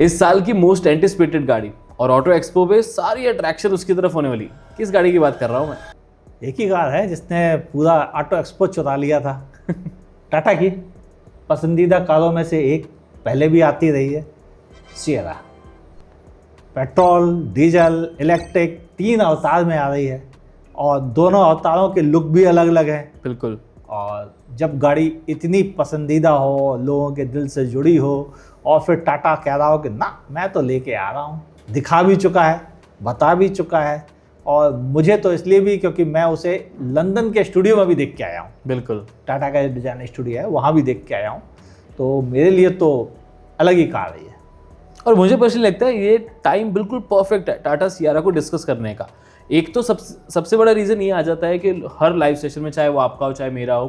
इस साल की मोस्ट एंटिसिपेटेड गाड़ी और ऑटो एक्सपो पे सारी अट्रैक्शन उसकी तरफ होने वाली। किस गाड़ी की बात कर रहा हूँ मैं? एक ही कार है जिसने पूरा ऑटो एक्सपो चुरा लिया था। टाटा की पसंदीदा कारों में से एक, पहले भी आती रही है, सियरा। पेट्रोल, डीजल, इलेक्ट्रिक 3 अवतार में आ रही है और दोनों अवतारों के लुक भी अलग अलग हैं। बिल्कुल। और जब गाड़ी इतनी पसंदीदा हो, लोगों के दिल से जुड़ी हो और फिर टाटा कह रहा हो कि ना मैं तो लेके आ रहा हूँ, दिखा भी चुका है, बता भी चुका है, और मुझे तो इसलिए भी क्योंकि मैं उसे लंदन के स्टूडियो में भी देख के आया हूँ। बिल्कुल, टाटा का डिजाइन स्टूडियो है, वहाँ भी देख के आया हूँ, तो मेरे लिए तो अलग ही कार है। और मुझे पर्सनली लगता है ये टाइम बिल्कुल परफेक्ट है टाटा सियारा को डिस्कस करने का। एक तो सबसे बड़ा रीज़न ये आ जाता है कि हर लाइव सेशन में, चाहे वो आपका हो चाहे मेरा हो,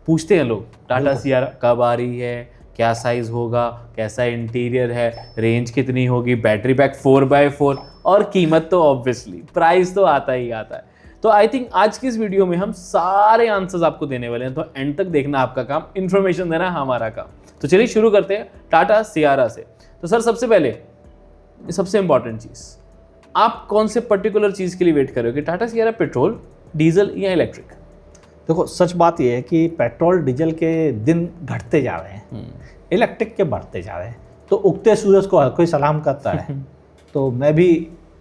पूछते हैं लोग टाटा सियारा कब आ रही है, क्या साइज़ होगा, कैसा इंटीरियर है, रेंज कितनी होगी, बैटरी पैक 4x4, और कीमत तो ऑब्वियसली प्राइस तो आता ही आता है। तो आई थिंक आज की इस वीडियो में हम सारे आंसर्स आपको देने वाले हैं, तो एंड तक देखना आपका काम, इन्फॉर्मेशन देना हमारा काम। तो चलिए शुरू करते हैं टाटा सियारा से। तो सर सबसे पहले सबसे इंपॉर्टेंट चीज़, आप कौन से पर्टिकुलर चीज़ के लिए वेट कर रहे हो कि टाटा सियारा पेट्रोल, डीजल या इलेक्ट्रिक? देखो, सच बात यह है कि पेट्रोल डीजल के दिन घटते जा रहे हैं, इलेक्ट्रिक के बढ़ते जा रहे हैं, तो उगते सूरज को हर कोई सलाम करता है। तो मैं भी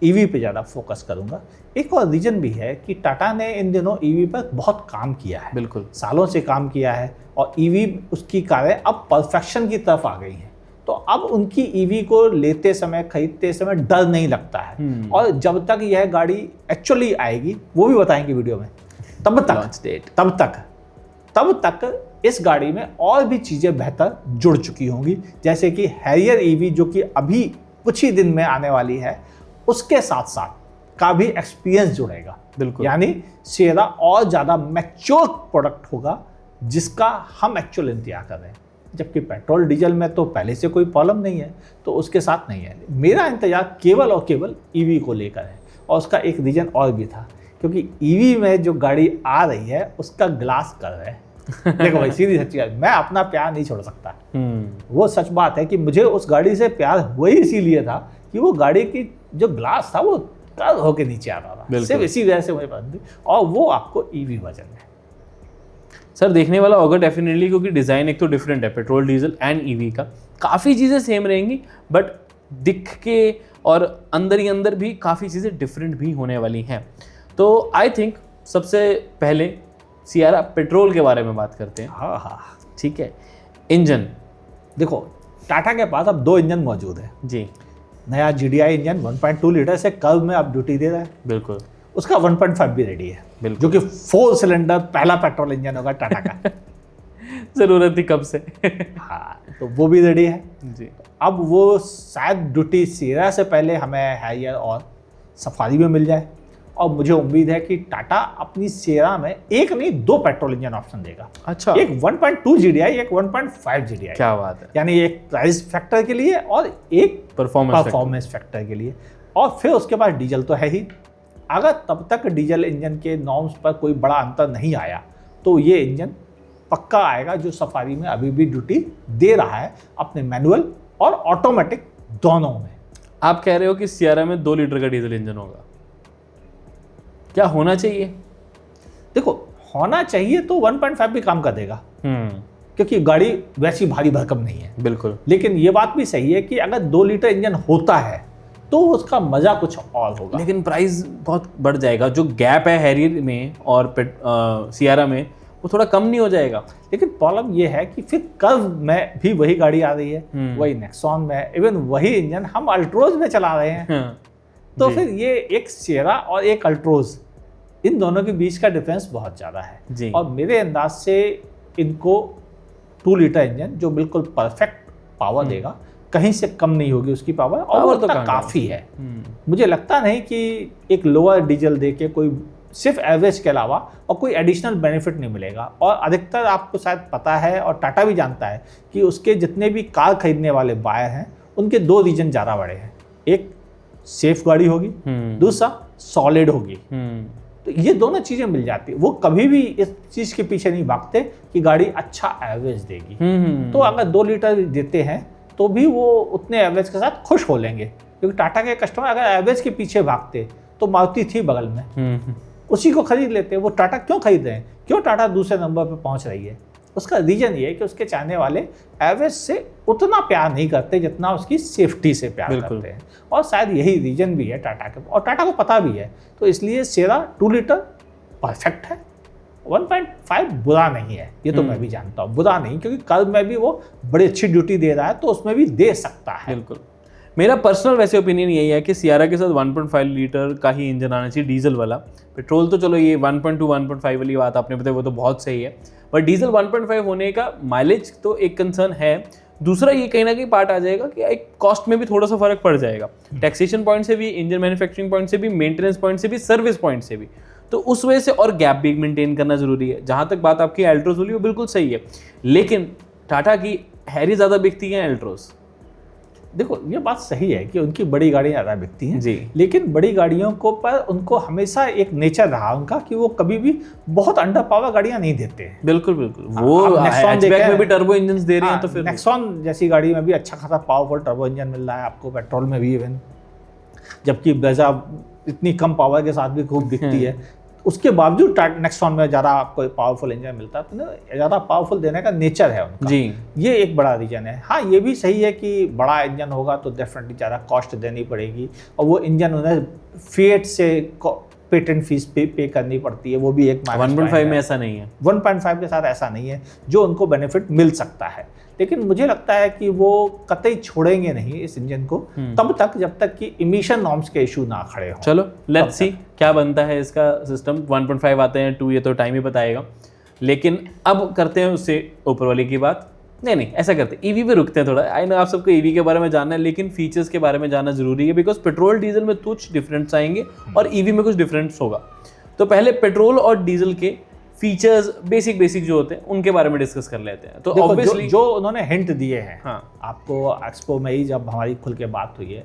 ईवी पे ज़्यादा फोकस करूँगा। एक और रीज़न भी है कि टाटा ने इन दिनों ईवी पर बहुत काम किया है, बिल्कुल सालों से काम किया है, और ईवी उसकी कारें अब परफेक्शन की तरफ आ गई हैं। तो अब उनकी ईवी को लेते समय, खरीदते समय डर नहीं लगता है। और जब तक यह गाड़ी एक्चुअली आएगी, वो भी बताएंगे वीडियो में, तब तक इस गाड़ी में और भी चीज़ें बेहतर जुड़ चुकी होंगी, जैसे कि हैरियर ईवी जो कि अभी कुछ ही दिन में आने वाली है, उसके साथ साथ का भी एक्सपीरियंस जुड़ेगा। बिल्कुल, यानी सियरा और ज़्यादा मैच्योर प्रोडक्ट होगा, जिसका हम एक्चुअल इंतजार कर रहे हैं। जबकि पेट्रोल डीजल में तो पहले से कोई प्रॉब्लम नहीं है, तो उसके साथ नहीं है। मेरा इंतजार केवल और केवल ईवी को लेकर है, और उसका एक रीजन और भी था, क्योंकि ईवी में जो गाड़ी आ रही है उसका ग्लास कलर है। देखो भाई, सीधी सच्ची बात, मैं अपना प्यार नहीं छोड़ सकता। वो सच बात है कि मुझे उस गाड़ी से प्यार वही इसीलिए था कि वो गाड़ी की जो ग्लास था वो कर्व होके नीचे आ रहा था, सिर्फ इसी वजह से मुझे पसंद थी। और वो आपको ईवी वर्जन है। सर देखने वाला होगा डेफिनेटली, क्योंकि डिज़ाइन एक तो डिफरेंट है, पेट्रोल डीजल एंड ईवी का। काफ़ी चीज़ें सेम रहेंगी, बट दिख के और अंदर ही अंदर भी काफ़ी चीज़ें डिफरेंट भी होने वाली हैं। तो आई थिंक सबसे पहले सियारा पेट्रोल के बारे में बात करते हैं। हाँ, ठीक है। इंजन देखो, टाटा के पास अब 2 इंजन मौजूद है जी। नया GDI इंजन 1.2 लीटर से कर्व में अब ड्यूटी दे रहा है। बिल्कुल, उसका 1.5 भी रेडी है, जो कि 4 सिलेंडर पहला पेट्रोल इंजन होगा टाटा का। जरूरत थी कब से। हाँ, तो वो भी रेडी है जी। अब वो शायद ड्यूटी सियरा से पहले हमें हैरियर और सफारी में मिल जाए, और मुझे उम्मीद है कि टाटा अपनी सियरा में एक नहीं 2 पेट्रोल इंजन ऑप्शन देगा। अच्छा, एक 1.2 GDI, एक 1.5 GDI। क्या बात है। यानी एक प्राइस फैक्टर के लिए और एक परफॉर्मेंस फैक्टर के लिए। और फिर उसके बाद डीजल तो है ही। अगर तब तक डीजल इंजन के नॉर्म्स पर कोई बड़ा अंतर नहीं आया, तो ये इंजन पक्का आएगा, जो सफारी में अभी भी ड्यूटी दे रहा है, अपने मैनुअल और ऑटोमेटिक दोनों में। आप कह रहे हो कि सियारा में 2 लीटर का डीजल इंजन होगा, क्या होना चाहिए? देखो, होना चाहिए तो 1.5 भी काम कर देगा, क्योंकि गाड़ी वैसी भारी भरकम नहीं है। बिल्कुल, लेकिन ये बात भी सही है कि अगर 2 लीटर इंजन होता है तो उसका मजा कुछ और होगा। लेकिन प्राइस बहुत बढ़ जाएगा, जो गैप है हैरियर में और सियारा में, वो थोड़ा कम नहीं हो जाएगा? लेकिन प्रॉब्लम ये है कि फिर कर्व में भी वही गाड़ी आ रही है, वही नेक्सॉन में, इवन वही इंजन हम अल्ट्रोज में चला रहे हैं। तो फिर ये एक सियरा और एक अल्ट्रोज, इन दोनों के बीच का डिफरेंस बहुत ज़्यादा है जी। और मेरे अंदाज से इनको 2 लीटर इंजन जो बिल्कुल परफेक्ट पावर देगा, कहीं से कम नहीं होगी उसकी पावर, और वो तो काफ़ी है। मुझे लगता नहीं कि एक लोअर डीजल दे के कोई सिर्फ एवरेज के अलावा और कोई एडिशनल बेनिफिट नहीं मिलेगा। और अधिकतर आपको शायद पता है, और टाटा भी जानता है, कि उसके जितने भी कार खरीदने वाले बायर हैं, उनके 2 रीजन ज़्यादा बड़े हैं। एक सेफ गाड़ी होगी, दूसरा सॉलिड होगी। तो ये दोनों चीज़ें मिल जाती है। वो कभी भी इस चीज़ के पीछे नहीं भागते कि गाड़ी अच्छा एवरेज देगी। तो अगर 2 लीटर देते हैं तो भी वो उतने एवरेज के साथ खुश हो लेंगे, क्योंकि टाटा के कस्टमर अगर एवरेज के पीछे भागते तो मारुति थी बगल में, उसी को खरीद लेते। वो टाटा क्यों खरीद रहे हैं, क्यों टाटा दूसरे नंबर पर पहुंच रही है? उसका रीजन ये है कि उसके चाहने वाले एवरेज से उतना प्यार नहीं करते जितना उसकी सेफ्टी से प्यार करते हैं, और शायद यही रीजन भी है टाटा के, और टाटा को पता भी है। तो इसलिए सेरा 2 लीटर परफेक्ट है, 1.5 बुरा नहीं है, ये तो मैं भी जानता हूँ, बुरा नहीं, क्योंकि कर्व में भी वो बड़ी अच्छी ड्यूटी दे रहा है, तो उसमें भी दे सकता है। बिल्कुल, मेरा पर्सनल वैसे ओपिनियन यही है कि सियारा के साथ 1.5 लीटर का ही इंजन आना चाहिए, डीजल वाला। पेट्रोल तो चलो ये 1.2 1.5 वाली बात आपने बताई, वो तो बहुत सही है, बट डीजल 1.5 होने का माइलेज तो एक कंसर्न है। दूसरा ये कहीं ना कहीं पार्ट आ जाएगा कि एक कॉस्ट में भी थोड़ा सा फर्क पड़ जाएगा, टैक्सेशन पॉइंट से भी, इंजन मैन्युफैक्चरिंग पॉइंट से भी, मेंटेनेंस पॉइंट से भी, सर्विस पॉइंट से भी, तो उस वजह से और गैप भी मेंटेन करना जरूरी है। जहां तक बात आपकी एल्ट्रोज वाली, वो बिल्कुल सही है, लेकिन टाटा की हैरी ज़्यादा बिकती हैं एल्ट्रोज। देखो ये बात सही है कि उनकी बड़ी गाड़ियाँ ज़्यादा बिकती हैं जी, लेकिन बड़ी गाड़ियों को पर उनको हमेशा एक नेचर रहा उनका कि वो कभी भी बहुत अंडर पावर गाड़ियाँ नहीं देते हैं। बिल्कुल बिल्कुल, वो हैचबैक में भी टर्बो इंजन दे रहे हैं, तो फिर नेक्सॉन जैसी गाड़ी में भी अच्छा खासा पावरफुल टर्बो इंजन मिल रहा है आपको, पेट्रोल में भी इवन, जबकि ब्रेजा इतनी कम पावर के साथ भी खूब बिकती है, उसके बावजूद नेक्सॉन में ज़्यादा आपको पावरफुल इंजन मिलता है, तो ज़्यादा पावरफुल देने का नेचर है उनका जी। ये एक बड़ा रीजन है। हाँ ये भी सही है कि बड़ा इंजन होगा तो डेफिनेटली ज़्यादा कॉस्ट देनी पड़ेगी, और वो इंजन उन्हें फिएट से पेटेंट फीस पे करनी पड़ती है, वो भी एक 1.5 में ऐसा नहीं है, 1.5 के साथ ऐसा नहीं है, जो उनको बेनिफिट मिल सकता है। लेकिन मुझे लगता है कि वो कतई छोड़ेंगे नहीं इस इंजन को तब तक जब तक कि इमिशन नॉर्म्स के इशू ना खड़े हों। चलो लेट्स सी क्या बनता है इसका सिस्टम। 1.5 आते हैं 2, ये तो टाइम ही बताएगा। लेकिन अब करते हैं उससे ऊपर वाली की बात। नहीं ऐसा करते हैं, ईवी पे रुकते हैं थोड़ा। आई नो आप सबको ईवी के बारे में जानना है, लेकिन फीचर्स के बारे में जानना जरूरी है, बिकॉज पेट्रोल डीजल में कुछ डिफरेंस आएंगे और ईवी में कुछ डिफरेंस होगा। तो पहले पेट्रोल और डीजल के फीचर्स बेसिक जो होते हैं उनके बारे में डिस्कस कर लेते हैं। तो ऑब्वियसली जो उन्होंने हिंट दिए हैं, हाँ, आपको एक्सपो में ही जब हमारी खुल के बात हुई है,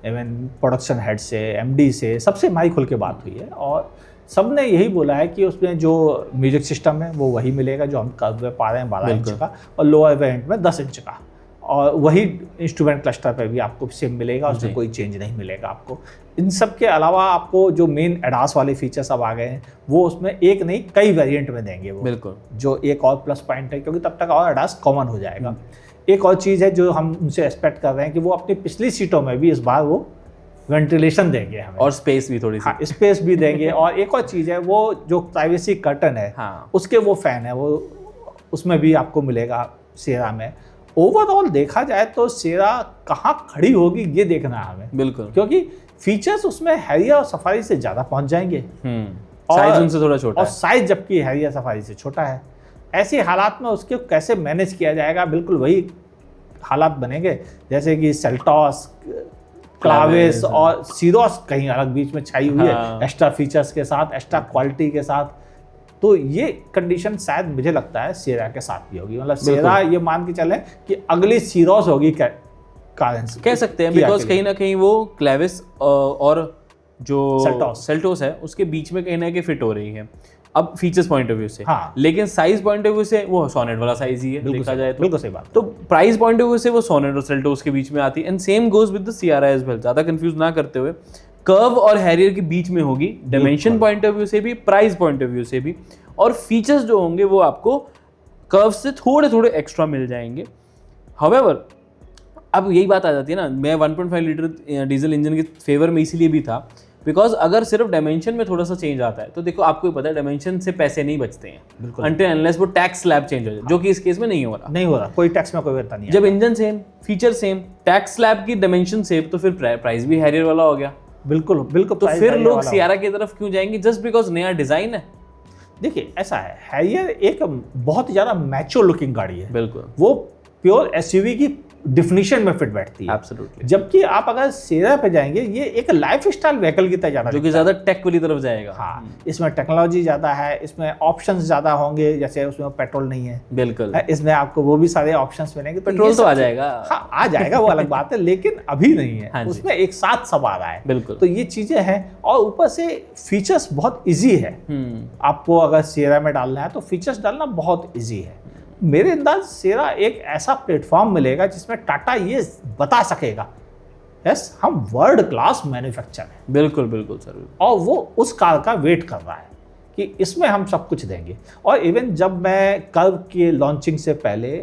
इवन प्रोडक्शन हेड से, एमडी से, सबसे हमारी खुल के बात हुई है, और सब ने यही बोला है कि उसमें जो म्यूजिक सिस्टम है वो वही मिलेगा जो हम कर्व में पा रहे हैं 12 इंच का, और लोअर वेरिएंट में 10 इंच का, और वही इंस्ट्रूमेंट क्लस्टर पे भी आपको सेम मिलेगा, उसमें कोई चेंज नहीं मिलेगा आपको। इन सब के अलावा आपको जो मेन एडास वाले फीचर्स अब आ गए हैं वो उसमें एक नहीं कई वेरिएंट में देंगे वो, बिल्कुल, जो एक और प्लस पॉइंट है, क्योंकि तब तक और एडास कॉमन हो जाएगा। एक और चीज़ है जो हम उनसे एक्सपेक्ट कर रहे हैं कि वो अपनी पिछली सीटों में भी इस बार वो वेंटिलेशन देंगे हमें, और स्पेस भी थोड़ी सी, हाँ स्पेस भी देंगे। और एक और चीज़ है वो जो प्राइवेसी कर्टन है, हाँ, उसके वो फैन है, वो उसमें भी आपको मिलेगा सेरा में। ओवरऑल देखा जाए तो सेरा कहाँ खड़ी होगी ये देखना है हमें, बिल्कुल, क्योंकि फीचर्स उसमें हैरियर और सफारी से ज़्यादा पहुंच जाएंगे, साइज उनसे थोड़ा छोटा और है, साइज जबकि हैरियर सफारी से छोटा है। ऐसे हालात में उसके कैसे मैनेज किया जाएगा, बिल्कुल वही हालात बनेंगे जैसे कि सेल्टॉस, क्लाविस और सीरोस कहीं अलग बीच में छाई हुई है, एक्स्ट्रा फीचर्स के साथ, एक्स्ट्रा क्वालिटी के साथ। तो ये कंडीशन शायद मुझे लगता है सेरा के साथ भी होगी, मतलब सेरा ये मान के चले कि अगली सीरोस होगी कह सकते हैं, बिकॉज कहीं ना कहीं वो क्लेविस और जो सेल्टोस है उसके बीच में कहीं ना कहीं फिट हो रही है अब फीचर्स पॉइंट ऑफ व्यू से, हाँ। लेकिन साइज पॉइंट ऑफ व्यू से वो सोनेट वाला साइज ही है देखा जाए तो। बिल्कुल सही बात। तो प्राइस पॉइंट ऑफ व्यू से वो सोनेट और सेल्टोस के बीच में आती है, and same goes with the Sierra as well. ज्यादा कंफ्यूज ना करते हुए कर्व और हैरियर के बीच में होगी, डायमेंशन पॉइंट ऑफ व्यू से भी, प्राइस पॉइंट ऑफ व्यू से भी, और फीचर्स जो होंगे वो आपको कर्व से थोड़े थोड़े एक्स्ट्रा मिल जाएंगे। हाउएवर अब यही बात आ जाती है ना, मैं 1.5 लीटर डीजल इंजन के फेवर में इसीलिए भी था बिकॉज अगर सिर्फ डायमेंशन में थोड़ा सा चेंज आता है तो देखो आपको पता है डायमेंशन से पैसे नहीं बचते हैं अनटिल अनलेस वो टैक्स स्लैब चेंज हो जाए, जो कि इस केस में नहीं हो रहा, कोई टैक्स में कोई व्यर्था नहीं है। जब engine same, feature same, tax slab की डायमेंशन सेम, तो फिर प्राइस भी हैरियर वाला हो गया। बिल्कुल बिल्कुल। तो फिर लोग सियारा की तरफ क्यों जाएंगे? जस्ट बिकॉज नया डिजाइन है। देखिए ऐसा है, हैरियर एक बहुत ज्यादा मैच्योर लुकिंग गाड़ी है, बिल्कुल, वो प्योर एसयूवी की डिफिनीशन में फिट बैठती है। एब्सोल्युटली। जबकि आप अगर सेरा पे जाएंगे ये एक लाइफस्टाइल व्हीकल की तरह ज्यादा, जो कि ज्यादा टेक वाली तरफ जाएगा। हाँ, इसमें टेक्नोलॉजी ज्यादा है, इसमें ऑप्शंस ज्यादा होंगे, जैसे उसमें पेट्रोल नहीं है, बिल्कुल, इसमें आपको वो भी सारे ऑप्शंस मिलेंगे। पेट्रोल तो आ जाएगा, हाँ आ जाएगा, वो अलग बात है, लेकिन अभी नहीं है। हाँ, उसमें एक साथ सब आ रहा है। बिल्कुल। तो ये चीजें हैं, और ऊपर से फीचर्स बहुत इजी है। आपको अगर सेरा में डालना है तो फीचर्स डालना बहुत इजी है। मेरे अंदाज सेरा एक ऐसा प्लेटफॉर्म मिलेगा जिसमें टाटा ये बता सकेगा, यस हम वर्ल्ड क्लास मैन्युफैक्चर है। बिल्कुल बिल्कुल सर। और वो उस कार का वेट कर रहा है कि इसमें हम सब कुछ देंगे। और इवन जब मैं कर्व के लॉन्चिंग से पहले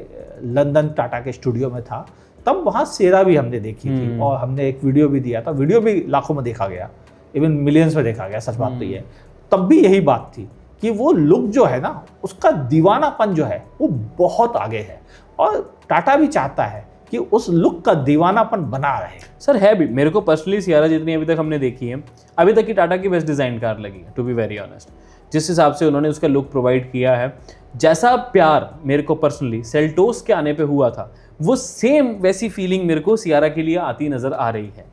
लंदन टाटा के स्टूडियो में था, तब वहाँ सेरा भी हमने देखी थी और हमने एक वीडियो भी दिया था। वीडियो भी लाखों में देखा गया, इवन मिलियंस में देखा गया, सच बात तो ये है। तब भी यही बात थी कि वो लुक जो है ना, उसका दीवानापन जो है वो बहुत आगे है और टाटा भी चाहता है कि उस लुक का दीवानापन बना रहे। सर है भी, मेरे को पर्सनली सियारा जितनी अभी तक हमने देखी है, अभी तक की टाटा की बेस्ट डिज़ाइन कार लगी है, टू बी वेरी ऑनेस्ट। जिस हिसाब से उन्होंने उसका लुक प्रोवाइड किया है, जैसा प्यार मेरे को पर्सनली सेल्टोस के आने पे हुआ था, वो सेम वैसी फीलिंग मेरे को सियारा के लिए आती नज़र आ रही है।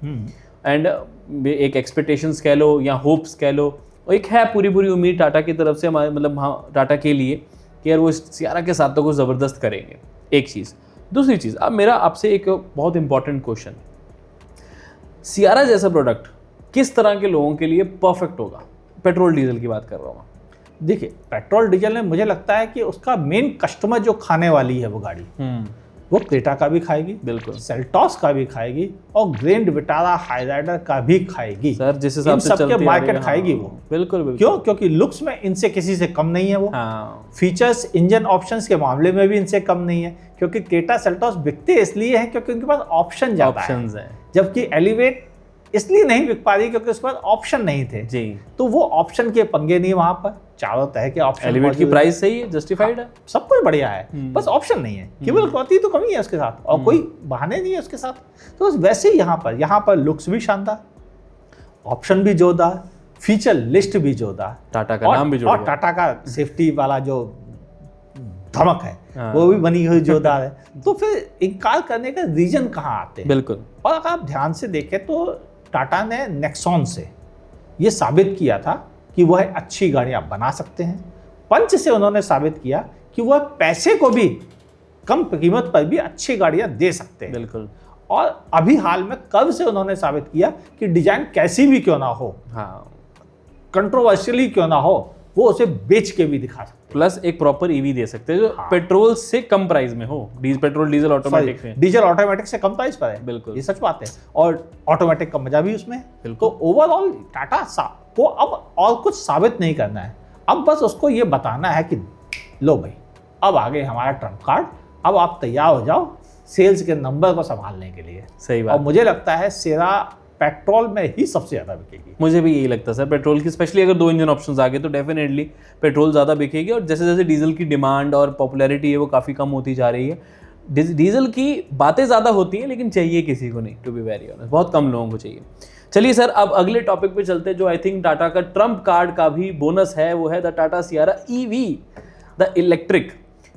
एंड एक एक्सपेक्टेशंस कह लो या होप्स कह लो, एक है पूरी उम्मीद टाटा की तरफ से, हमारे मतलब हाँ टाटा के लिए कि यार वो सियारा के साथ तो कुछ ज़बरदस्त करेंगे, एक चीज़। दूसरी चीज़, अब मेरा आपसे एक बहुत इंपॉर्टेंट क्वेश्चन, सियारा जैसा प्रोडक्ट किस तरह के लोगों के लिए परफेक्ट होगा? पेट्रोल डीजल की बात कर रहा हूँ। देखिए पेट्रोल डीजल में मुझे लगता है कि उसका मेन कस्टमर जो खाने वाली है वो गाड़ी, वो क्रेटा का भी खाएगी, बिल्कुल सेल्टॉस का भी खाएगी और ग्रैंड विटारा हाईराइडर का भी खाएगी। सर जिस हिसाब से सबके मार्केट खाएगी वो। बिल्कुल बिल्कुल। क्यों? क्योंकि लुक्स में इनसे किसी से कम नहीं है वो। फीचर्स, इंजन ऑप्शंस के मामले में भी इनसे कम नहीं है, क्योंकि क्रेटा सेल्टॉस बिकते इसलिए हैं क्योंकि उनके पास ऑप्शन ज्यादा है। जबकि एलिवेट इसलिए नहीं बिक पा रही क्योंकि उसके पास ऑप्शन नहीं थे जी। तो वो ऑप्शन के पंगे नहीं, वहां पर चारों तरह के ऑप्शन। एलिवेट की प्राइस सही है, जस्टिफाइड है, सब कुछ बढ़िया है, बस ऑप्शन नहीं है। केवल क्वालिटी तो कमी है उसके साथ और कोई बहाने नहीं है उसके साथ। तो वैसे ही यहाँ पर लुक्स भी शानदार, ऑप्शन भी जोरदार, फीचर लिस्ट भी जोरदार, टाटा का नाम भी जोरदार, और टाटा का सेफ्टी वाला जो धमक है वो भी बनी हुई जोरदार है। तो फिर इनकार करने का रीजन कहाँ आते हैं? बिल्कुल। और अगर आप ध्यान से देखें तो टाटा ने नेक्सॉन से ये साबित किया था कि वह अच्छी गाड़ियाँ बना सकते हैं। पंच से उन्होंने साबित किया कि वह पैसे को भी कम कीमत पर भी अच्छी गाड़ियाँ दे सकते हैं। बिल्कुल। और अभी हाल में कर्व से उन्होंने साबित किया कि डिजाइन कैसी भी क्यों ना हो, हाँ, कंट्रोवर्शियली क्यों ना हो, वो उसे बेच के भी दिखा सकते हैं। प्लस एक प्रॉपर ईवी दे सकते हैं जो पेट्रोल से कम प्राइस में हो। पेट्रोल डीजल ऑटोमेटिक में, डीजल ऑटोमेटिक से कम प्राइस पर है। बिल्कुल, ये सच बात है। और ऑटोमेटिक का मजा भी उसमें है। तो ओवरऑल टाटा को अब और कुछ साबित नहीं करना है, अब बस उसको ये बताना है कि लो भाई अब आगे हमारा ट्रम्प कार्ड, अब आप तैयार हो जाओ सेल्स के नंबर को संभालने के लिए। सही बात। और मुझे लगता है सेरा पेट्रोल में ही सबसे ज़्यादा बिकेगी। मुझे भी यही लगता है सर, पेट्रोल की स्पेशली अगर 2 इंजन ऑप्शंस आ गए तो डेफिनेटली पेट्रोल ज़्यादा बिकेगी। और जैसे जैसे डीजल की डिमांड और पॉपुलैरिटी है वो काफ़ी कम होती जा रही है। डीजल की बातें ज़्यादा होती हैं लेकिन चाहिए किसी को नहीं, टू बी वेरी ऑनेस्ट, बहुत कम लोगों को चाहिए। चलिए सर, अब अगले टॉपिक पे चलते हैं जो आई थिंक टाटा का ट्रम्प कार्ड का भी बोनस है, वो है the Tata Sierra EV, the electric.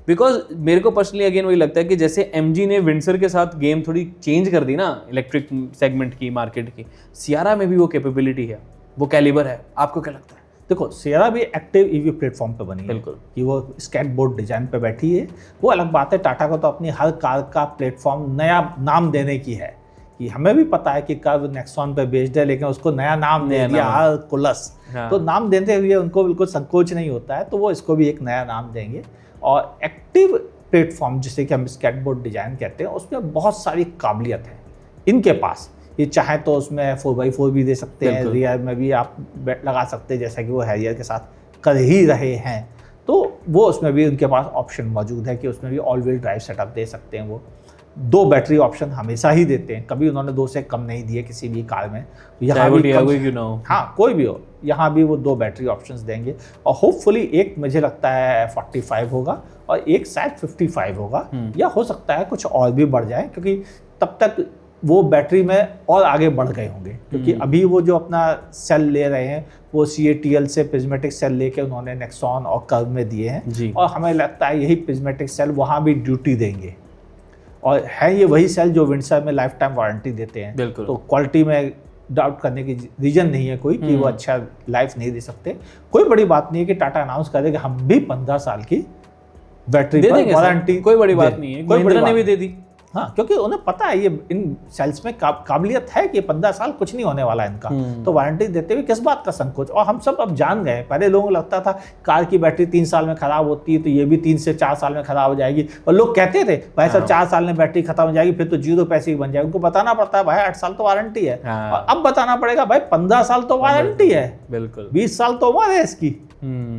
Because मेरे को पर्सनली अगेन वही लगता है कि जैसे एमजी ने विंडसर के साथ गेम थोड़ी चेंज कर दी ना इलेक्ट्रिक सेगमेंट की, मार्केट की, सियारा में भी वो कैपेबिलिटी है, वो कैलिबर है। आपको क्या लगता है? देखो सियारा भी एक्टिव ईवी प्लेटफॉर्म पे बनी है। बिल्कुल। कि वो स्केटबोर्ड डिजाइन पे बैठी है, वो अलग बात है। टाटा को तो अपनी हर कार का प्लेटफॉर्म नया नाम देने की है, कि हमें भी पता है कि कर्व नेक्सॉन पे बेस्ड है लेकिन उसको नया नाम दे दिया हर कुलस। हाँ। तो नाम देते हुए उनको बिल्कुल संकोच नहीं होता है, तो वो इसको भी एक नया नाम देंगे। और एक्टिव प्लेटफॉर्म जिसे कि हम स्केटबोर्ड डिजाइन कहते हैं, उसमें बहुत सारी काबिलियत है इनके पास। ये चाहे तो उसमें 4x4 भी दे सकते हैं, रियर में भी आप लगा सकते हैं जैसा कि वो हैरियर के साथ कर ही रहे हैं। तो वो उसमें भी उनके पास ऑप्शन मौजूद है कि उसमें भी ऑल व्हील ड्राइव सेटअप दे सकते हैं। वो 2 बैटरी ऑप्शन हमेशा ही देते हैं, कभी उन्होंने 2 से कम नहीं दिए किसी भी कार में। यहाँ भी क्यों ना हो, हाँ कोई भी हो, यहाँ भी वो 2 बैटरी ऑप्शंस देंगे। और होपफुली एक मुझे लगता है 45 होगा और एक शायद 55 होगा, या हो सकता है कुछ और भी बढ़ जाए, क्योंकि तब तक वो बैटरी में और आगे बढ़ गए होंगे। क्योंकि अभी वो जो अपना सेल ले रहे हैं वो CATL से प्रिज्मेटिक सेल लेके उन्होंने नेक्सॉन और कर्व में दिए हैं, और हमें लगता है यही प्रिज्मेटिक सेल वहाँ भी ड्यूटी देंगे। और है ये वही सेल जो विंडसर में लाइफ टाइम वारंटी देते हैं। तो क्वालिटी में डाउट करने की रीजन नहीं है कोई कि वो अच्छा लाइफ नहीं दे सकते। कोई बड़ी बात नहीं है कि टाटा अनाउंस करे कि हम भी 15 साल की बैटरी पर वारंटी, कोई बड़ी बात नहीं है, महिंद्रा ने भी दे दी। हाँ, क्योंकि उन्हें पता है ये इन सेल्स में काबिलियत है कि 15 साल कुछ नहीं होने वाला है इनका, तो वारंटी देते हुए किस बात का संकोच। और हम सब अब जान गए, पहले लोगों को लगता था कार की बैटरी 3 साल में खराब होती है तो ये भी 3 से 4 साल में खराब हो जाएगी, और लोग कहते थे भाई साहब 4 साल में बैटरी खत्म हो जाएगी फिर तो 0 पैसे ही बन जाएगी। उनको बताना पड़ता है भाई 8 साल तो वारंटी है, और अब बताना पड़ेगा भाई 15 साल तो वारंटी है, बिल्कुल 20 साल तो उम्र है इसकी।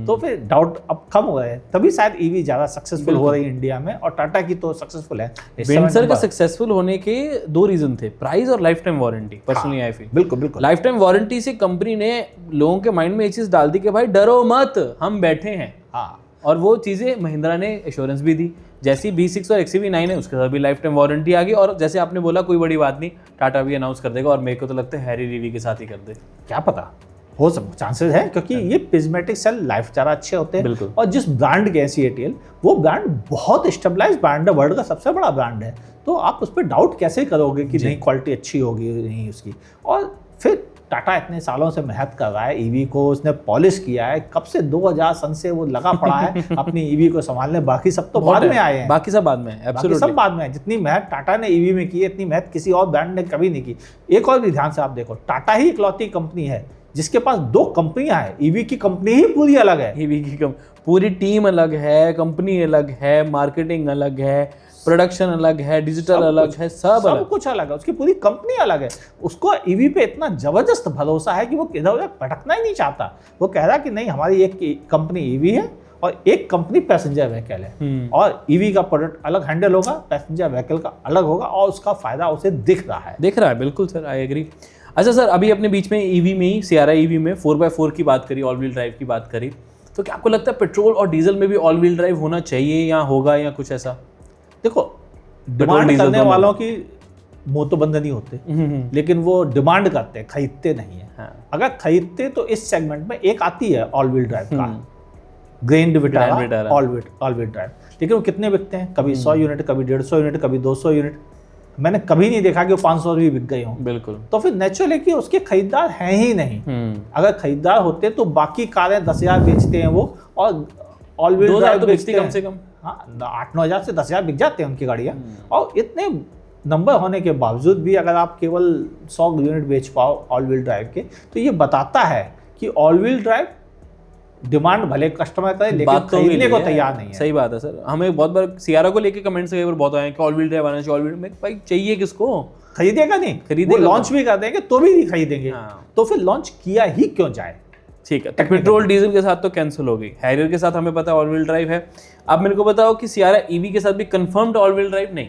तो फिर डाउट अब कम हो रहे हैं, तभी शायद ईवी ज्यादा सक्सेसफुल हो रही है इंडिया में, और टाटा की तो सक्सेसफुल है। वेंचर का सक्सेसफुल होने के 2 रीजन थे, प्राइस और life time warranty. Personally I feel बिल्कुल बिल्कुल लाइफ टाइम वारंटी से कंपनी ने लोगों के माइंड में एक चीज डाल दी कि भाई डरो मत, हम बैठे हैं। हाँ, और वो चीजें महिंद्रा ने एश्योरेंस भी दी, जैसी B6 और XUV9 है उसके साथ भी लाइफ टाइम वारंटी आ गई। और जैसे आपने बोला कोई बड़ी बात नहीं, टाटा भी अनाउंस कर देगा, और मेरे को तो लगता है हैरी रीवी के साथ ही कर दे। क्या पता, हो सब चांसेस है, क्योंकि ये प्रिज्मेटिक सेल लाइफ ज़्यादा अच्छे होते हैं। बिल्कुल। और जिस ब्रांड के CATL, वो ब्रांड बहुत स्टेबलाइज ब्रांड है, वर्ल्ड का सबसे बड़ा ब्रांड है, तो आप उस पर डाउट कैसे करोगे कि नहीं क्वालिटी अच्छी होगी नहीं उसकी। और फिर टाटा इतने सालों से मेहनत कर रहा है ईवी को, उसने पॉलिश किया है, कब से 2000 सन से वो लगा पड़ा है अपनी ईवी को संभालने। बाकी सब तो बाद में आए हैं, बाकी सब बाद में, बाकी सब बाद में है। जितनी मेहनत टाटा ने ईवी में की है, इतनी मेहनत किसी और ब्रांड ने कभी नहीं की। एक और भी ध्यान से आप देखो, टाटा ही इकलौती कंपनी है जिसके पास 2 कंपनियां हैं। ईवी की कंपनी ही पूरी अलग है, ईवी की पूरी टीम अलग है, कंपनी अलग है, मार्केटिंग अलग है, प्रोडक्शन अलग है, डिजिटल अलग है, सब कुछ अलग है, उसकी पूरी कंपनी अलग है। उसको ईवी पे इतना जबरदस्त भरोसा है कि वो इधर उधर भटकना ही नहीं चाहता। वो कह रहा कि नहीं, हमारी एक कंपनी ईवी है और एक कंपनी पैसेंजर व्हीकल है, और ईवी का प्रोडक्ट अलग हैंडल होगा, पैसेंजर व्हीकल का अलग होगा, और उसका फायदा उसे दिख रहा है। बिल्कुल सर, आई एग्री। अच्छा सर, अभी अपने बीच में ईवी में ही सियारा ईवी में 4x4 की बात करी, ऑल व्हील ड्राइव की बात करी, तो क्या आपको लगता है पेट्रोल और डीजल में भी ऑल व्हील ड्राइव होना चाहिए या होगा या कुछ ऐसा? देखो, डिमांड करने वालों की मुंह तो बंद नहीं होते, लेकिन वो डिमांड करते हैं, खरीदते नहीं है। हाँ। अगर खरीदते तो इस सेगमेंट में एक आती है ऑल व्हील ड्राइव का, grand Vitara all wheel drive, लेकिन वो कितने बिकते हैं? कभी 100 यूनिट, कभी 150 यूनिट, कभी 200 यूनिट। मैंने कभी नहीं देखा कि वो 500 भी बिक गए हों। बिल्कुल। तो फिर नेचुरल है कि उसके खरीदार हैं ही नहीं। अगर खरीदार होते तो बाकी कारें 10,000 बेचते हैं वो, और ऑल व्हील ड्राइव तो बेचते कम से कम। हाँ, 8-9 हज़ार से 10,000 बिक जाते हैं उनकी गाड़ियाँ। और इतने नंबर होने के बावजूद भी अगर आप केवल 100 यूनिट बेच पाओ ऑल व्हील ड्राइव के, तो ये बताता है कि ऑल व्हील ड्राइव डिमांड भले कस्टमर करे, लेकिन खरीदने को तैयार नहीं है। सही बात है सर। हमें बहुत बार सियारा को लेके कमेंट्स कई बार बहुत आए कि ऑल व्हील ड्राइव आना चाहिए, ऑल व्हील में भाई चाहिए किसको? खरीदेगा नहीं, खरीदेगा, लॉन्च भी कर देंगे तो भी नहीं खरीदेंगे। तो फिर लॉन्च किया ही क्यों जाए? ठीक है, तो पेट्रोल डीजल के साथ तो कैंसिल हो गई, हैरियर के साथ हमें पता है ऑल व्हील ड्राइव है। अब मेरे को बताओ कि सियारा ईवी के साथ भी कंफर्म्ड ऑल व्हील ड्राइव नहीं?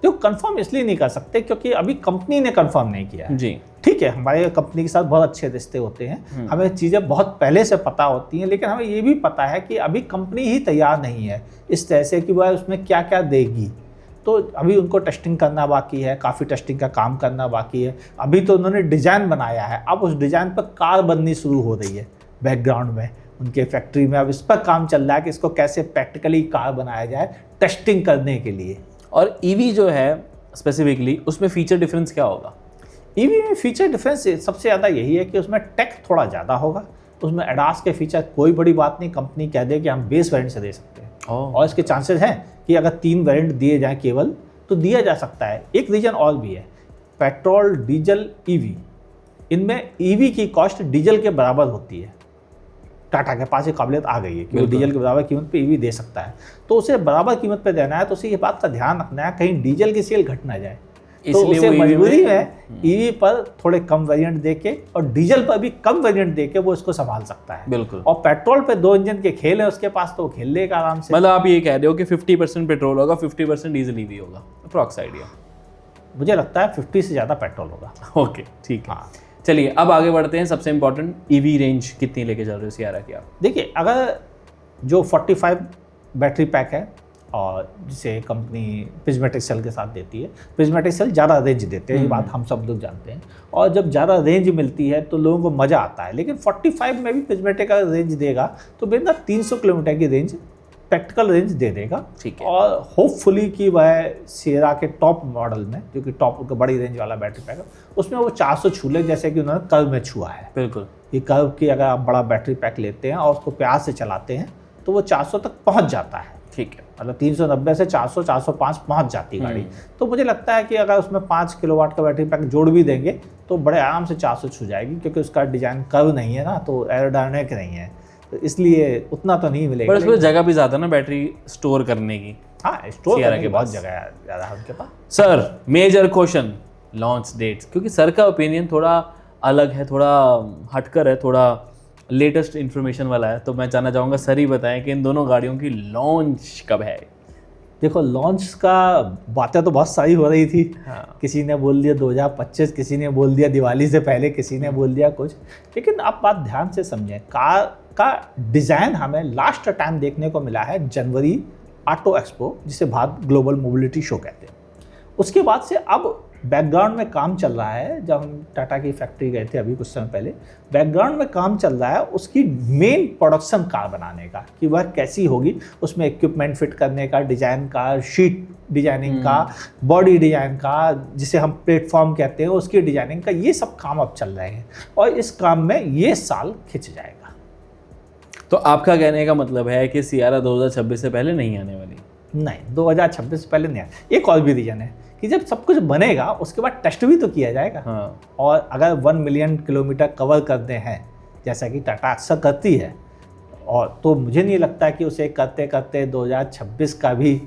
तो कंफर्म इसलिए नहीं कर सकते क्योंकि अभी कंपनी ने कंफर्म नहीं किया है। जी ठीक है, हमारे कंपनी के साथ बहुत अच्छे रिश्ते होते हैं, हमें चीज़ें बहुत पहले से पता होती हैं, लेकिन हमें ये भी पता है कि अभी कंपनी ही तैयार नहीं है इस तरह से कि वह उसमें क्या क्या देगी। तो अभी उनको टेस्टिंग करना बाकी है, काफ़ी टेस्टिंग का काम करना बाकी है। अभी तो उन्होंने डिज़ाइन बनाया है, अब उस डिज़ाइन पर कार बननी शुरू हो रही है बैकग्राउंड में उनके फैक्ट्री में। अब इस पर काम चल रहा है कि इसको कैसे प्रैक्टिकली कार बनाया जाए टेस्टिंग करने के लिए। और ईवी जो है स्पेसिफिकली उसमें फीचर डिफरेंस क्या होगा? ईवी में फीचर डिफरेंस सबसे ज़्यादा यही है कि उसमें टेक थोड़ा ज़्यादा होगा। उसमें एडास के फीचर कोई बड़ी बात नहीं, कंपनी कह दे कि हम बेस वेरिएंट से दे सकते हैं, और इसके चांसेस हैं कि अगर 3 वेरिएंट दिए जाएँ केवल तो दिया जा सकता है। एक रीजन और भी है, पेट्रोल डीजल ईवी, इनमें ईवी की कॉस्ट डीजल के बराबर होती है। टाटा के पास ये काबिलियत आ गई है कि वो डीजल के बराबर कीमत पे ईवी दे सकता है, तो उसे बराबर कीमत पे देना है तो उसे ये बात का ध्यान रखना है कहीं डीजल की सेल घट ना जाए। तो उसे मजबूरी है ईवी पर थोड़े कम वेरिएंट देके और डीजल पर भी कम वेरिएंट देके वो इसको संभाल सकता है। बिल्कुल। और पेट्रोल पे 2 इंजन के खेल है उसके पास, तो वो खेल लेगा आराम से। मतलब आप ये कह रहे हो कि 50% पेट्रोल होगा, 50% डीजल ईवी होगा, अप्रॉक्स आइडिया? मुझे लगता है 50 से ज़्यादा पेट्रोल होगा। ओके ठीक है। हाँ। चलिए अब आगे बढ़ते हैं। सबसे इंपॉर्टेंट, ईवी रेंज कितनी लेके चल रहे हो सियारा की आप? देखिए, अगर जो 45 बैटरी पैक है और जिसे कंपनी प्रिज्मेटिक सेल के साथ देती है, प्रिज्मेटिक सेल ज़्यादा रेंज देते हैं, ये बात हम सब लोग जानते हैं, और जब ज़्यादा रेंज मिलती है तो लोगों को मज़ा आता है। लेकिन 45 में भी प्रिज्मेटिक का रेंज देगा तो बेहतर 300 किलोमीटर की रेंज प्रैक्टिकल रेंज दे देगा। ठीक है। और होपफुली कि वह सियरा के टॉप मॉडल में, जो कि टॉप बड़ी रेंज वाला बैटरी पैक है, उसमें वो 400 छू ले, जैसे कि उन्होंने कर्व में छुआ है। बिल्कुल। ये कर्व की अगर आप बड़ा बैटरी पैक लेते हैं और उसको प्यार से चलाते हैं तो वो 400 तक पहुंच जाता है। ठीक है। मतलब 390 से 400 405 पहुंच जाती गाड़ी। तो मुझे लगता है कि अगर उसमें 5 किलोवाट का बैटरी पैक जोड़ भी देंगे तो बड़े आराम से 400 छू जाएगी, क्योंकि उसका डिजाइन कर्व नहीं है ना, तो एरोडायनामिक नहीं है, तो इसलिए उतना तो नहीं मिलेगा। पर उसमें जगह भी ज़्यादा ना बैटरी स्टोर करने की। हाँ, स्टोर Sierra करने के की बहुत पास। जगह है ज़्यादा है उनके पास। Sir major question, launch dates, क्योंकि सर का ओपिनियन थोड़ा अलग है, थोड़ा हटकर है, थोड़ा लेटेस्ट इन्फॉर्मेशन वाला है, तो मैं जानना चाहूँगा सर ही बताएं कि इन दोनों गाड़ियों की लॉन्च कब है। देखो, लॉन्च का बातें तो बहुत सारी हो रही थी। हाँ। किसी ने बोल दिया 2025, किसी ने बोल दिया दिवाली से पहले, किसी ने बोल दिया कुछ। लेकिन आप बात ध्यान से समझें, कार का डिज़ाइन हमें लास्ट टाइम देखने को मिला है जनवरी ऑटो एक्सपो, जिसे भारत ग्लोबल मोबिलिटी शो कहते हैं। उसके बाद से अब बैकग्राउंड में काम चल रहा है। जब हम टाटा की फैक्ट्री गए थे अभी कुछ समय पहले, बैकग्राउंड में काम चल रहा है उसकी मेन प्रोडक्शन कार बनाने का, कि वह कैसी होगी, उसमें इक्विपमेंट फिट करने का, डिज़ाइन का, शीट डिजाइनिंग का, बॉडी डिजाइन का, जिसे हम प्लेटफॉर्म कहते हैं, उसकी डिजाइनिंग का, ये सब काम अब चल रहे हैं और इस काम में ये साल खिंच जाएगा। तो आपका कहने का मतलब है कि सियारा 2026 से पहले नहीं आने वाली? नहीं, 2026 से पहले नहीं आए। एक और भी रीजन है कि जब सब कुछ बनेगा उसके बाद टेस्ट भी तो किया जाएगा। हाँ। और अगर 1 मिलियन किलोमीटर कवर करते हैं, जैसा कि टाटा अक्सर करती है, और तो मुझे नहीं लगता कि उसे करते करते 2026 का भी।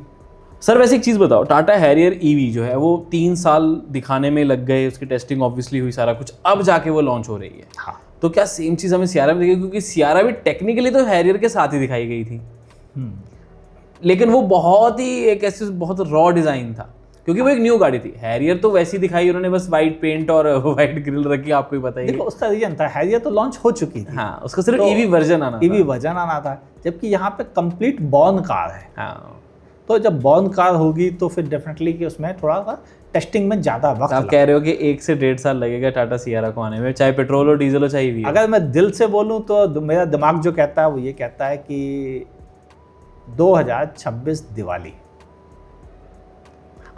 सर वैसे एक चीज़ बताओ, टाटा हैरियर ईवी जो है वो 3 साल दिखाने में लग गए, उसकी टेस्टिंग ऑब्वियसली हुई सारा कुछ, अब जाके वो लॉन्च हो रही है। हाँ, तो क्या सेम चीज़ हमें सियारा में दिखेगी? क्योंकि सियारा भी टेक्निकली तो हैरियर के साथ ही दिखाई गई थी, लेकिन वो बहुत ही एक ऐसे बहुत रॉ डिज़ाइन था, क्योंकि वो एक न्यू गाड़ी थी। हैरियर तो वैसी दिखाई उन्होंने, बस वाइट पेंट और वाइट ग्रिल रखी, आपको ही पता ही है। देखो उसका रीजन था, हैरियर तो लॉन्च हो चुकी थी। हाँ, उसका सिर्फ तो ईवी वर्जन आना ईवी वर्जन आना था, जबकि यहाँ पे कंप्लीट बॉर्न कार है। हाँ, तो जब बॉर्न कार होगी तो फिर डेफिनेटली कि उसमें थोड़ा सा टेस्टिंग में ज़्यादा वक्त आप कह रहे हो कि 1 से 1.5 साल लगेगा टाटा सियारा को आने में, चाहे पेट्रोल हो, डीजल हो, चाहे ईवी हो। अगर मैं दिल से बोलूँ तो मेरा दिमाग जो कहता है वो ये कहता है कि 2026 दिवाली।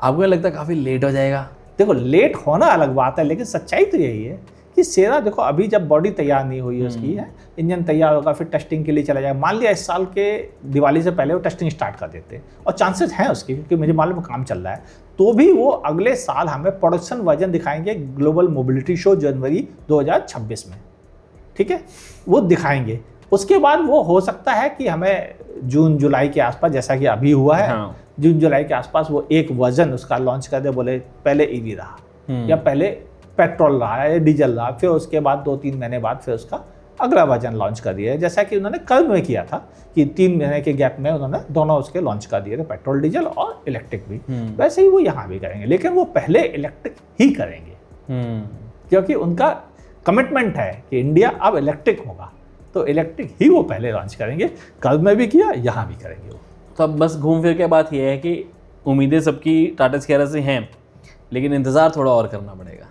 आपको लगता है काफ़ी लेट हो जाएगा? देखो, लेट होना अलग बात है, लेकिन सच्चाई तो यही है कि सियरा, देखो अभी जब बॉडी तैयार नहीं हुई है उसकी, है इंजन तैयार होगा, फिर टेस्टिंग के लिए चला जाएगा। मान लिया इस साल के दिवाली से पहले वो टेस्टिंग स्टार्ट कर देते हैं, और चांसेस हैं उसकी, क्योंकि मुझे मालूम है काम चल रहा है, तो भी वो अगले साल हमें प्रोडक्शन वर्जन दिखाएंगे ग्लोबल मोबिलिटी शो जनवरी 2026 में। ठीक है, वो दिखाएंगे। उसके बाद वो हो सकता है कि हमें जून जुलाई के आसपास, जैसा कि अभी हुआ है, हाँ। जून जुलाई के आसपास वो एक वर्जन उसका लॉन्च कर दे, बोले पहले ईवी रहा या पहले पेट्रोल रहा या डीजल रहा, फिर उसके बाद 2-3 महीने बाद फिर उसका अगला वर्जन लॉन्च कर दिया, जैसा कि उन्होंने कर्व में किया था कि 3 महीने के गैप में उन्होंने दोनों उसके लॉन्च कर दिए थे, पेट्रोल डीजल और इलेक्ट्रिक भी। वैसे ही वो यहाँ भी करेंगे, लेकिन वो पहले इलेक्ट्रिक ही करेंगे, क्योंकि उनका कमिटमेंट है कि इंडिया अब इलेक्ट्रिक होगा, तो इलेक्ट्रिक ही वो पहले लॉन्च करेंगे। कर्व में भी किया, यहाँ भी करेंगे वो। तो अब बस घूम फिर के बात यह है कि उम्मीदें सबकी टाटा सियारा से हैं, लेकिन इंतज़ार थोड़ा और करना पड़ेगा।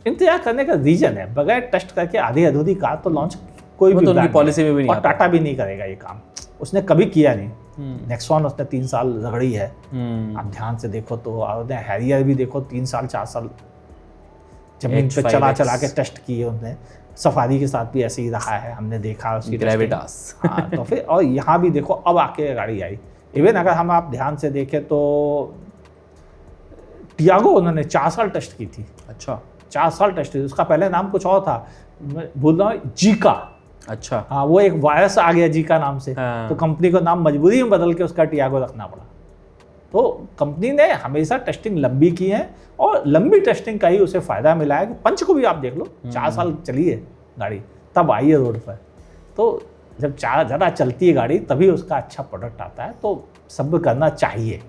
इंतजार करने का रीजन है, बगैर टेस्ट करके आधी अधूरी कार तो लॉन्च कोई भी तो उनकी ब्रांड पॉलिसी में भी नहीं और आता। टाटा भी नहीं करेगा ये काम, उसने कभी किया नहीं। नेक्सॉन उसने 3 साल रगड़ी है, आप ध्यान से देखो तो, और हैरियर भी देखो 3 साल 4 साल जमीन पे चला चला के टेस्ट किए उन्होंने। सफारी के साथ भी ऐसे ही रहा है, हमने देखा उसकी ग्रेविटास। हाँ, तो फिर और यहाँ भी देखो अब आके गाड़ी आई। इवन अगर हम आप ध्यान से देखें तो टियागो उन्होंने 4 साल टेस्ट की थी। अच्छा, 4 साल टेस्ट की, उसका पहले नाम कुछ और था, मैं भूल रहा हूँ, जीका। अच्छा, हाँ, वो एक वायरस आ गया जीका नाम से, हाँ। तो कंपनी को नाम मजबूरी में बदल के उसका टियागो रखना पड़ा। तो कंपनी ने हमेशा टेस्टिंग लंबी की है, और लंबी टेस्टिंग का ही उसे फ़ायदा मिला है कि पंच को भी आप देख लो, 4 साल चली है गाड़ी, तब आई है रोड पर। तो जब ज़्यादा चलती है गाड़ी तभी उसका अच्छा प्रोडक्ट आता है, तो सब्र करना चाहिए।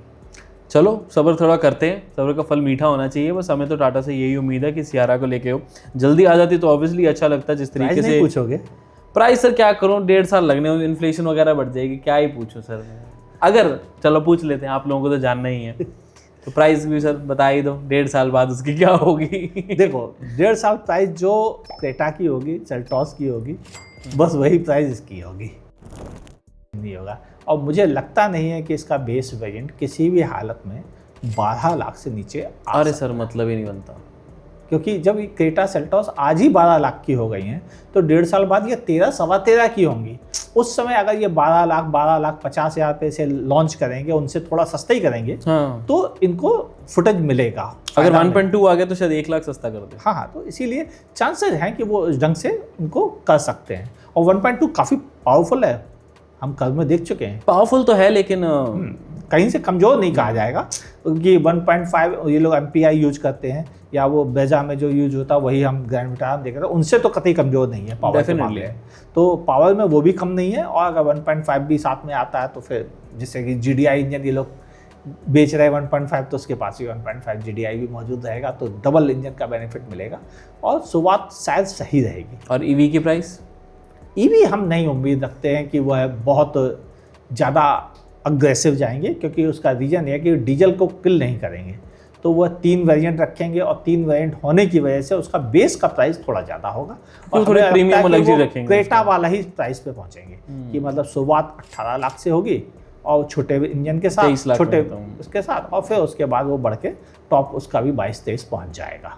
चलो सब्र थोड़ा करते हैं, सब्र का फल मीठा होना चाहिए। बस हमें तो टाटा से यही उम्मीद है कि सियारा को लेके हो, जल्दी आ जाती तो ऑब्वियसली अच्छा लगता। जिस तरीके से पूछोगे प्राइस, सर क्या करूं, 1.5 साल लगने, इन्फ्लेशन वगैरह बढ़ जाएगी, क्या ही पूछूं सर। अगर चलो पूछ लेते हैं, आप लोगों को तो जानना ही है, तो प्राइस भी सर बता ही दो, 1.5 साल बाद उसकी क्या होगी। देखो, 1.5 साल प्राइस जो क्रेटा की होगी, सेल्टॉस की होगी, बस वही प्राइस इसकी होगी, नहीं होगा। और मुझे लगता नहीं है कि इसका बेस वेरिएंट किसी भी हालत में 12 लाख से नीचे अरे सर मतलब ही नहीं बनता, क्योंकि जब ये क्रेटा सेल्टॉस आज ही 12 लाख की हो गई हैं तो 1.5 साल बाद ये 13 सवा 13 की होंगी। उस समय अगर ये 12 लाख 50 हज़ार पे से लॉन्च करेंगे, उनसे थोड़ा सस्ता ही करेंगे, हाँ। तो इनको फुटेज मिलेगा। अगर 1.2 आ गया तो शायद 1 लाख सस्ता कर दे। हाँ, तो इसीलिए चांसेस हैं कि वो इस ढंग से उनको कर सकते हैं। और 1.2 काफ़ी पावरफुल है, हम कल में देख चुके हैं। पावरफुल तो है लेकिन कहीं से कमज़ोर नहीं कहा जाएगा, क्योंकि 1.5 ये लोग MPI यूज करते हैं, या वो बेजा में जो यूज होता है वही हम ग्रैंड विटारा में देख रहे हैं, उनसे तो कतई कमज़ोर नहीं है पावर के मामले में। तो पावर में वो भी कम नहीं है, और अगर 1.5 भी साथ में आता है तो फिर जैसे कि GDI इंजन ये लोग बेच रहे हैं 1.5, तो उसके पास भी 1.5 GDI भी मौजूद रहेगा, तो डबल इंजन का बेनिफिट मिलेगा और शुरुआत शायद सही रहेगी। और EV की प्राइस? EV हम नहीं उम्मीद रखते हैं कि वह बहुत ज़्यादा अग्रेसिव जाएंगे, क्योंकि उसका रीज़न है कि डीजल को किल नहीं करेंगे, तो वह 3 वेरिएंट रखेंगे, और 3 वेरिएंट होने की वजह से उसका बेस का प्राइस थोड़ा ज़्यादा होगा, और थोड़े प्रीमियम लग्जरी रखेंगे, क्रेटा वाला ही प्राइस पे पहुंचेंगे कि मतलब शुरुआत 18 लाख से होगी, और छोटे इंजन के साथ, छोटे उसके साथ, और फिर उसके बाद वो बढ़ के टॉप उसका भी 22-23 पहुँच जाएगा।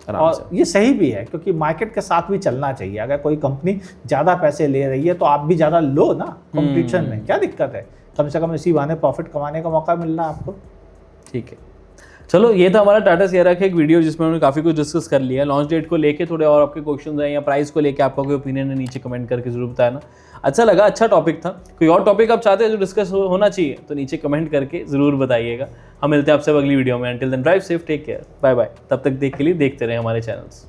और ये सही भी है, क्योंकि मार्केट के साथ भी चलना चाहिए। अगर कोई कंपनी ज़्यादा पैसे ले रही है तो आप भी ज़्यादा लो ना कंपटीशन में, क्या दिक्कत है? कम से कम इसी बहाने प्रॉफिट कमाने का मौका मिल रहा है आपको। ठीक है, चलो ये था हमारा टाटा सियरा का एक वीडियो जिसमें हमने काफ़ी कुछ डिस्कस कर लिया। लॉन्च डेट को लेके थोड़े और आपके क्वेश्चन हैं, या प्राइस को लेके आपका कोई ओपिनियन है, नीचे कमेंट करके जरूर बताना। अच्छा लगा, अच्छा टॉपिक था। कोई और टॉपिक आप चाहते हैं जो डिस्कस होना चाहिए तो नीचे कमेंट करके ज़रूर बताइएगा। हम मिलते हैं आपसे अगली वीडियो में। Until then drive safe, take care, bye bye. तब तक देख के लिए देखते रहे हमारे चैनल्स।